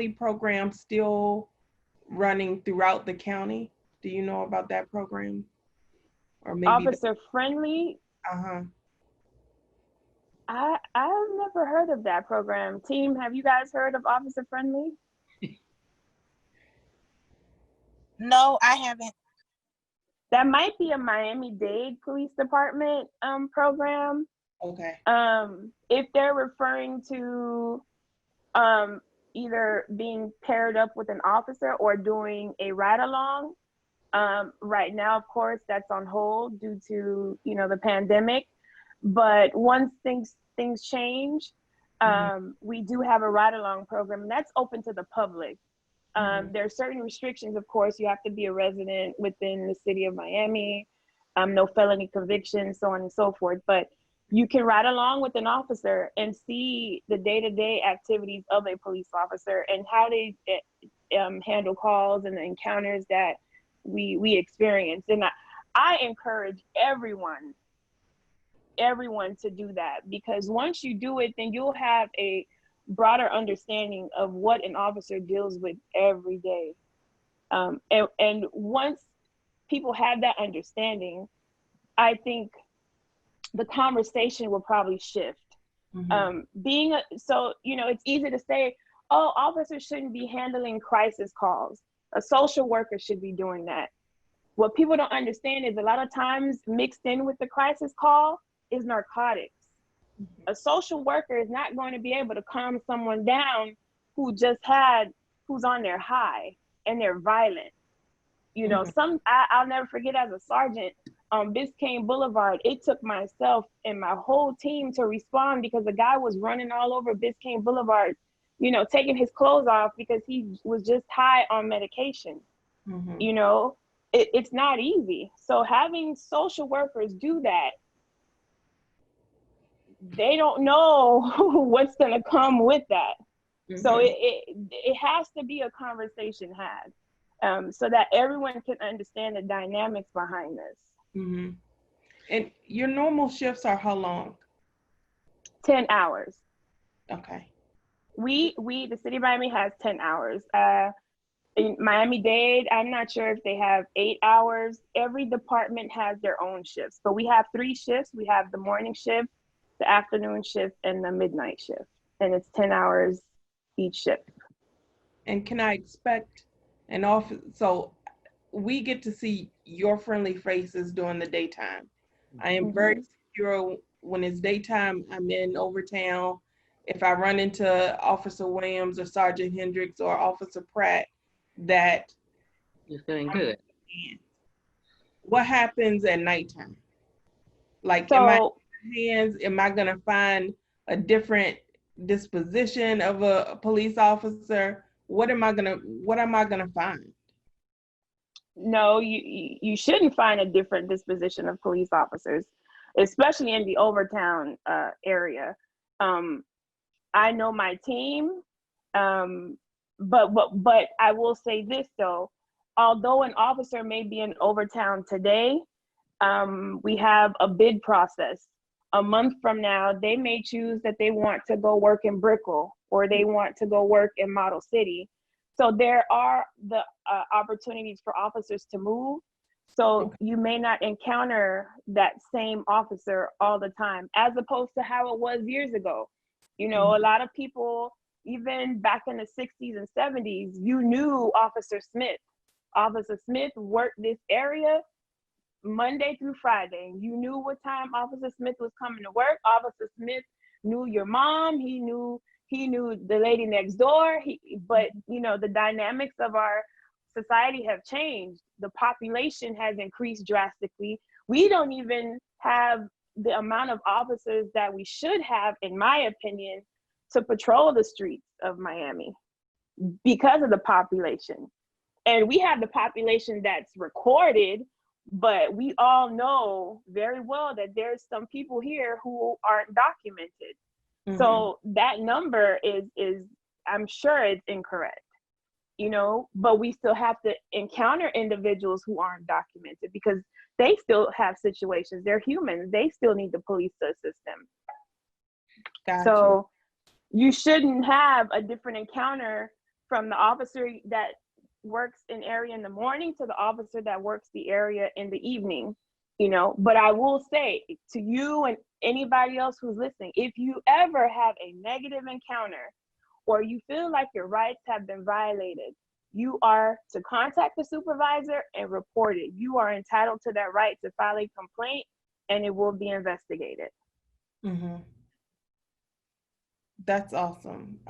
friendly program still running throughout the county? Do you know about that program? Or maybe Officer friendly? uh-huh. I've never heard of that program. Team, have you guys heard of Officer Friendly? No, I haven't. That might be a Miami-Dade Police Department program. Okay. If they're referring to either being paired up with an officer or doing a ride along, right now, of course, that's on hold due to, you know, the pandemic. But once things change, we do have a ride along program, and that's open to the public. There are certain restrictions, of course. You have to be a resident within the city of Miami, no felony convictions, so on and so forth. But you can ride along with an officer and see the day-to-day activities of a police officer and how they handle calls and the encounters that we experience. And I encourage everyone to do that, because once you do it, then you'll have a broader understanding of what an officer deals with every day. And once people have that understanding, I think the conversation will probably shift. So, you know, it's easy to say, oh, officers shouldn't be handling crisis calls. A social worker should be doing that. What people don't understand is a lot of times mixed in with the crisis call is narcotics. A social worker is not going to be able to calm someone down who's on their high and they're violent. You know, I'll never forget, as a sergeant on Biscayne Boulevard, it took myself and my whole team to respond because the guy was running all over Biscayne Boulevard, you know, taking his clothes off because he was just high on medication. You know, it's not easy. So having social workers do that, they don't know what's going to come with that. So it has to be a conversation had. So that everyone can understand the dynamics behind this. And your normal shifts are how long? 10 hours. Okay. The city of Miami has 10 hours. In Miami-Dade, I'm not sure if they have 8 hours. Every department has their own shifts, but we have 3 shifts. We have the morning shift, the afternoon shift, and the midnight shift. And it's 10 hours each shift. And can I expect so we get to see your friendly faces during the daytime. I am very secure when it's daytime. I'm in Overtown. If I run into Officer Williams or Sergeant Hendricks or Officer Pratt, that you're feeling good. What happens at nighttime? Like, am I gonna find a different disposition of a police officer? What am I gonna find? No, you shouldn't find a different disposition of police officers, especially in the Overtown area. I know my team, but I will say this though, although an officer may be in Overtown today, we have a bid process. A month from now, they may choose that they want to go work in Brickell or they want to go work in Model City. So there are the opportunities for officers to move. So you may not encounter that same officer all the time, as opposed to how it was years ago. You know, a lot of people, even back in the 60s and 70s, you knew Officer Smith. Officer Smith worked this area Monday through Friday. You knew what time Officer Smith was coming to work. Officer Smith knew your mom. He knew the lady next door. But you know, the dynamics of our society have changed. The population has increased drastically. We don't even have the amount of officers that we should have, in my opinion, to patrol the streets of Miami because of the population. And we have the population that's recorded, but we all know very well that there's some people here who aren't documented. So that number is I'm sure it's incorrect, you know, but we still have to encounter individuals who aren't documented because they still have situations. They're humans. They still need the police to assist them. Gotcha. So you shouldn't have a different encounter from the officer that works an area in the morning to the officer that works the area in the evening, you know. But I will say to you and anybody else who's listening, if you ever have a negative encounter or you feel like your rights have been violated, you are to contact the supervisor and report it. You are entitled to that right to file a complaint, and it will be investigated. That's awesome.